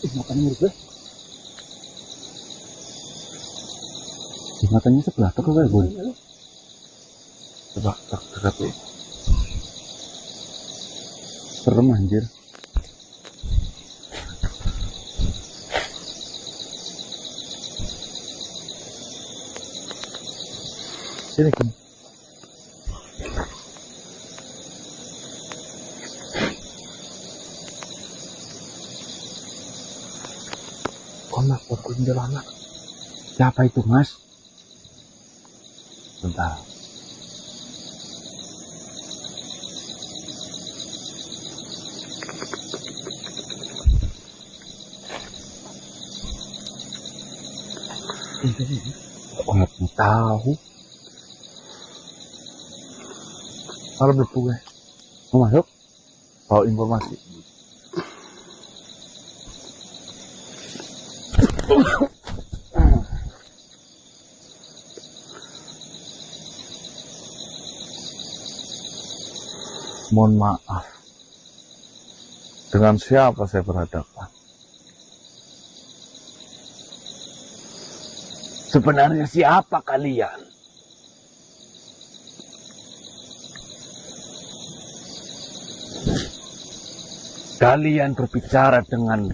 Matanya mirip deh. Matanya sebelah tuh kayak gue. Coba dekat nih. Serem anjir. Sini kan. Anak kuntilanak. Siapa itu, Mas? Bentar. Nggak tahu. Harus berpu gue. Mau masuk? Bawa informasi. Mohon maaf. Dengan siapa saya berhadapan? Sebenarnya siapa kalian? Kalian berbicara dengan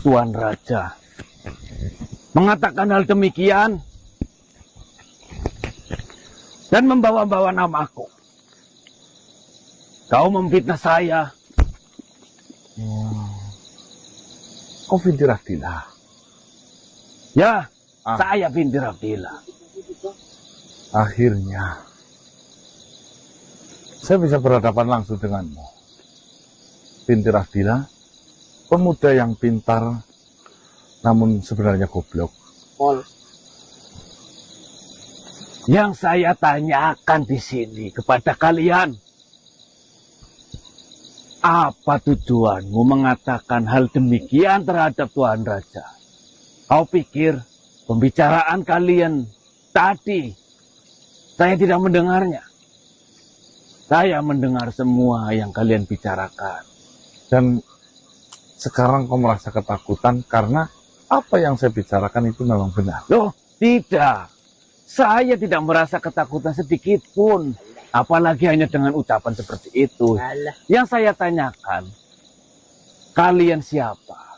Tuan Raja. Mengatakan hal demikian. Dan membawa-bawa namaku. Kau memfitnah saya. Kau Vinti Radila? Ya, saya Vinti Radila. Akhirnya saya bisa berhadapan langsung denganmu. Vinti Radila, pemuda yang pintar namun sebenarnya goblok. Yang saya tanyakan di sini kepada kalian, apa tujuanmu mengatakan hal demikian terhadap Tuan Raja? Kau pikir pembicaraan kalian tadi saya tidak mendengarnya? Saya mendengar semua yang kalian bicarakan. Dan sekarang kau merasa ketakutan karena apa yang saya bicarakan itu memang benar. Loh, tidak. Saya tidak merasa ketakutan sedikit pun. Apalagi hanya dengan ucapan seperti itu. Yang saya tanyakan, kalian siapa?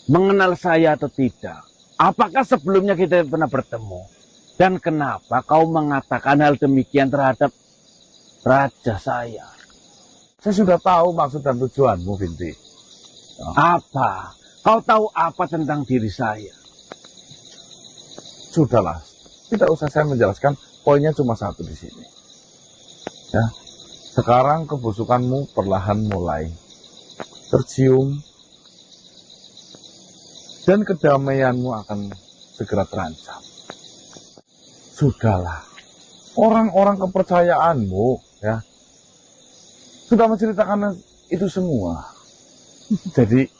Mengenal saya atau tidak? Apakah sebelumnya kita pernah bertemu? Dan kenapa kau mengatakan hal demikian terhadap raja saya? Saya sudah tahu maksud dan tujuanmu, Vinti. Apa? Kau tahu apa tentang diri saya? Sudahlah, tidak usah saya menjelaskan. Poinnya cuma satu di sini. Ya, sekarang kebusukanmu perlahan mulai tercium dan kedamaianmu akan segera terancam. Sudahlah, orang-orang kepercayaanmu ya sudah menceritakan itu semua. Jadi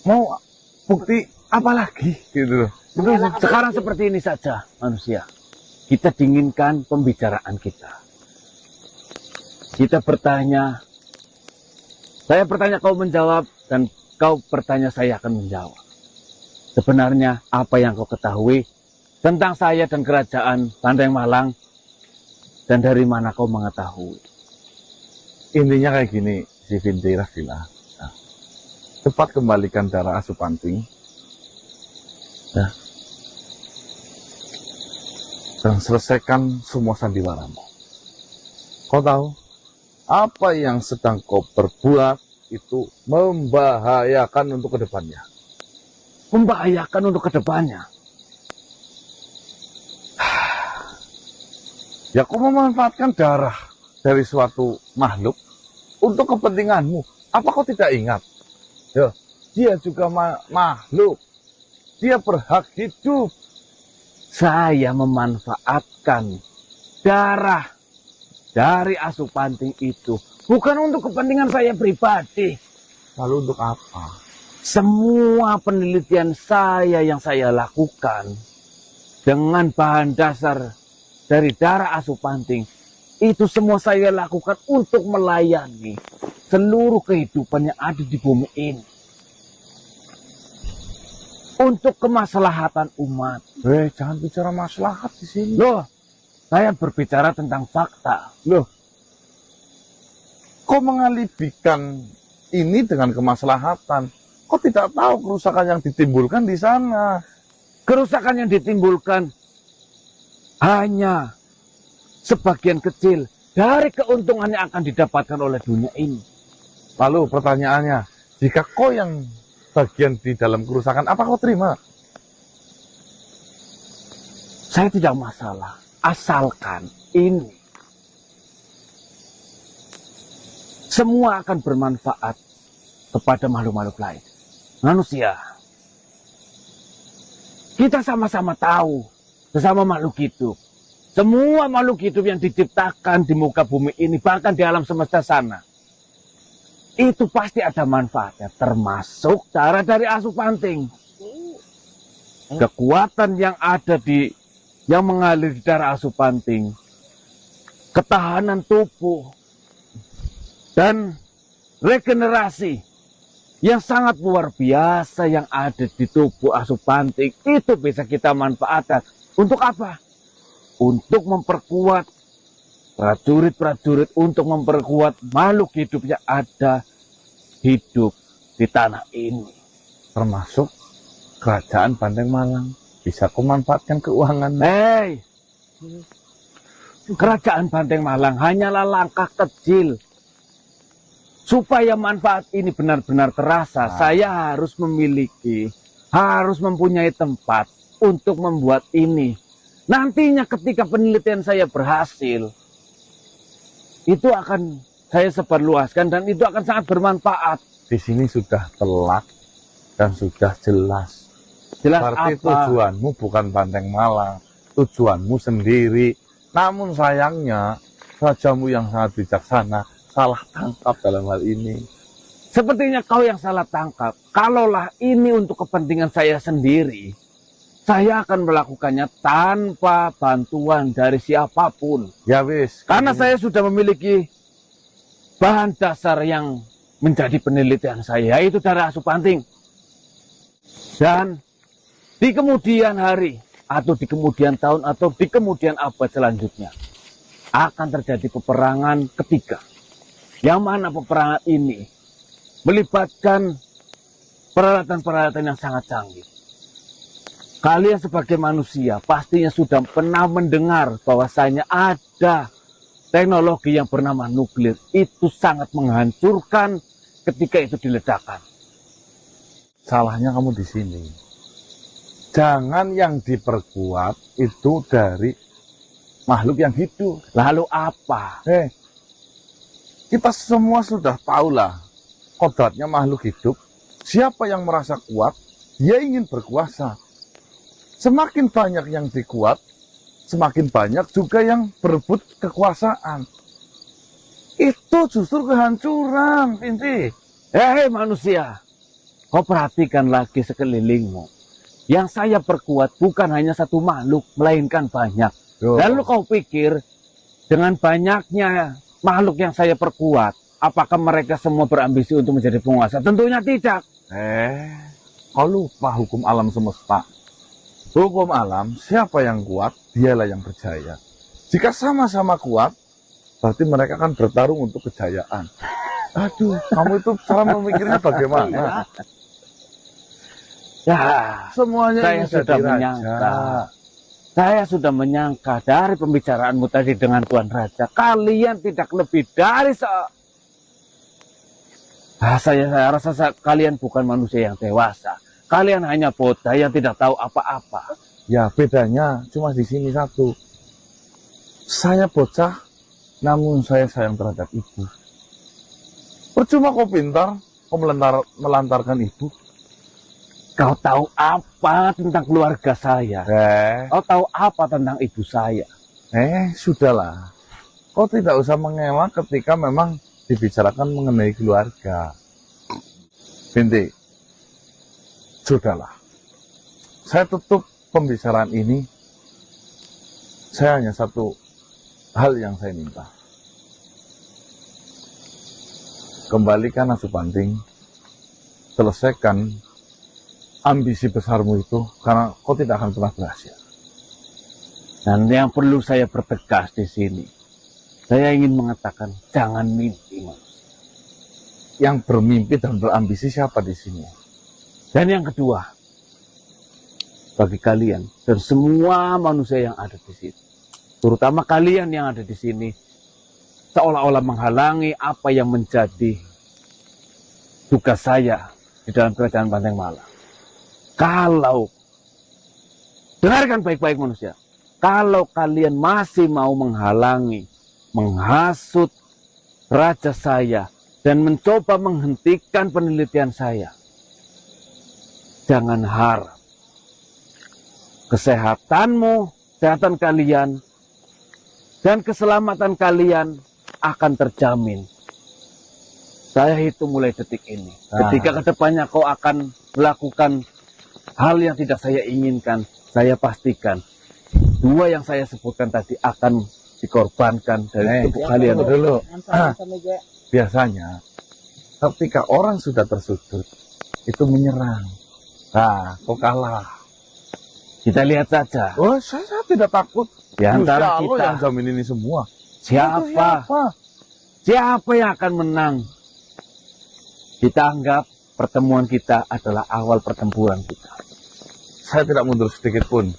mau bukti apa lagi gitu loh. Sekarang seperti ini saja manusia. Kita dinginkan pembicaraan kita. Kita bertanya, saya bertanya kau menjawab, dan kau bertanya saya akan menjawab. Sebenarnya apa yang kau ketahui tentang saya dan kerajaan Banteng Malang, dan dari mana kau mengetahui? Intinya kayak gini, si Vinti Radila. Nah, cepat kembalikan darah asuh Panting. Nah, dan selesaikan semua sandiwaramu. Kau tahu? Apa yang sedang kau perbuat itu membahayakan untuk kedepannya. Membahayakan untuk kedepannya? Ya kau memanfaatkan darah dari suatu makhluk untuk kepentinganmu. Apa kau tidak ingat? Ya, dia juga makhluk. Dia berhak hidup. Saya memanfaatkan darah dari asuh Panting itu bukan untuk kepentingan saya pribadi. Lalu untuk apa? Semua penelitian saya yang saya lakukan dengan bahan dasar dari darah asuh Panting itu semua saya lakukan untuk melayani seluruh kehidupan yang ada di bumi ini. untuk kemaslahatan umat. Jangan bicara maslahat di sini. Loh, saya berbicara tentang fakta. Loh, kok mengalihkan ini dengan kemaslahatan? Kok tidak tahu kerusakan yang ditimbulkan di sana? Kerusakan yang ditimbulkan hanya sebagian kecil dari keuntungan yang akan didapatkan oleh dunia ini. Lalu pertanyaannya, jika kau yang bagian di dalam kerusakan, apa kau terima? Saya tidak masalah, asalkan ini semua akan bermanfaat kepada makhluk-makhluk lain. Manusia, kita sama-sama tahu, sesama makhluk hidup, semua makhluk hidup yang diciptakan di muka bumi ini, bahkan di alam semesta sana, itu pasti ada manfaatnya, termasuk cara dari asupanting. Kekuatan yang ada yang mengalir di darah asupanting, ketahanan tubuh, dan regenerasi yang sangat luar biasa yang ada di tubuh asupanting, itu bisa kita manfaatkan. Untuk apa? Untuk memperkuat prajurit-prajurit, untuk memperkuat makhluk hidup yang ada hidup di tanah ini. Termasuk kerajaan Bandeng Malang. Bisa kau manfaatkan keuangan. Kerajaan Bandeng Malang hanyalah langkah kecil. Supaya manfaat ini benar-benar terasa, saya harus mempunyai tempat untuk membuat ini. Nantinya ketika penelitian saya berhasil, itu akan saya sebarluaskan dan itu akan sangat bermanfaat. Di sini sudah telak dan sudah jelas. Jelas Berarti apa? tujuanmu bukan Bandeng Malang, tujuanmu sendiri. Namun sayangnya, rajamu yang sangat bijaksana salah tangkap dalam hal ini. Sepertinya kau yang salah tangkap. Kalaulah ini untuk kepentingan saya sendiri, saya akan melakukannya tanpa bantuan dari siapapun. Ya wis. Karena saya sudah memiliki bahan dasar yang menjadi penelitian saya, yaitu darah asupanting. Dan di kemudian hari, atau di kemudian tahun, atau di kemudian abad selanjutnya, akan terjadi peperangan ketiga. Yang mana peperangan ini melibatkan peralatan-peralatan yang sangat canggih. Kalian sebagai manusia pastinya sudah pernah mendengar bahwasanya ada teknologi yang bernama nuklir. Itu sangat menghancurkan ketika itu diledakkan. Salahnya kamu di sini. Jangan yang diperkuat itu dari makhluk yang hidup. Lalu apa? Kita semua sudah tahulah kodratnya makhluk hidup. Siapa yang merasa kuat, dia ingin berkuasa. Semakin banyak yang dikuat, semakin banyak juga yang berebut kekuasaan. Itu justru kehancuran, Pinti. Hei manusia, kau perhatikan lagi sekelilingmu. Yang saya perkuat bukan hanya satu makhluk, melainkan banyak. Lalu kau pikir dengan banyaknya makhluk yang saya perkuat, apakah mereka semua berambisi untuk menjadi penguasa? Tentunya tidak. Kau lupa hukum alam semesta. Hukum alam, siapa yang kuat, dialah yang berjaya. Jika sama-sama kuat, berarti mereka akan bertarung untuk kejayaan. Aduh, kamu itu cara memikirnya bagaimana? Ya, Semuanya saya ini sudah jadi raja. menyangka. Saya sudah menyangka dari pembicaraanmu tadi dengan Tuan Raja, kalian tidak lebih dari saya rasa kalian bukan manusia yang dewasa. Kalian hanya bocah yang tidak tahu apa-apa. Ya, bedanya cuma di sini satu. Saya bocah, namun saya sayang terhadap ibu. Percuma kau pintar, kau melantarkan ibu. Kau tahu apa tentang keluarga saya? Kau tahu apa tentang ibu saya? Sudahlah. Kau tidak usah mengelak ketika memang dibicarakan mengenai keluarga. Binti, sudahlah. Saya tutup pembicaraan ini. Saya hanya satu hal yang saya minta. Kembalikan asupanting, selesaikan ambisi besarmu itu karena kau tidak akan pernah berhasil. Dan yang perlu saya pertegas di sini, saya ingin mengatakan jangan mimpi, Mas. Yang bermimpi dan berambisi siapa di sini? Dan yang kedua, bagi kalian dan semua manusia yang ada di sini, terutama kalian yang ada di sini, seolah-olah menghalangi apa yang menjadi tugas saya di dalam kerajaan Banteng Malang. Kalau, dengarkan baik-baik manusia, kalau kalian masih mau menghalangi, menghasut raja saya, dan mencoba menghentikan penelitian saya, jangan harap kesehatanmu, kesehatan kalian, dan keselamatan kalian akan terjamin. Saya hitung mulai detik ini. Ketika kedepannya kau akan melakukan hal yang tidak saya inginkan, saya pastikan dua yang saya sebutkan tadi akan dikorbankan dari tubuh kalian. Dulu. Biasanya ketika orang sudah tersudut itu menyerang. Nah, kau kalah. Kita lihat saja. Oh, saya tidak takut. Di antara Gusti Allah kita, yang jamin ini semua. Siapa yang akan menang? Kita anggap pertemuan kita adalah awal pertempuran kita. Saya tidak mundur sedikit pun.